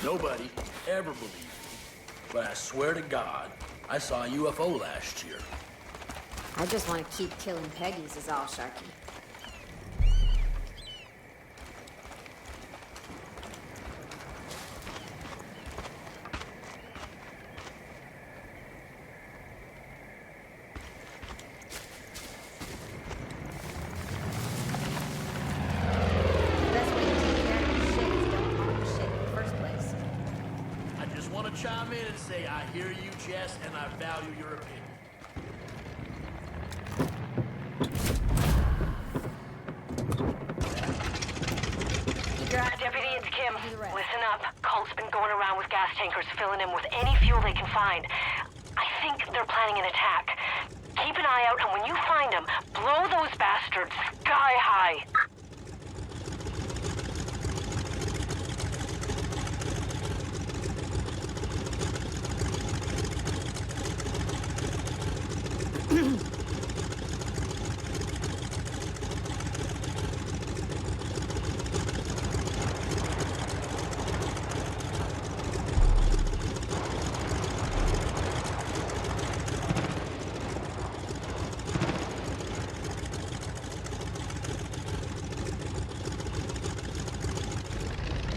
Nobody ever believed me. But I swear to God, I saw a UFO last year. I just want to keep killing Peggies is all, Sharky. Chime in and say, I hear you, Jess, and I value your opinion. Deputy, it's Kim. Listen up. Cult's been going around with gas tankers, filling them with any fuel they can find. I think they're planning an attack. Keep an eye out, and when you find them, blow those bastards sky high.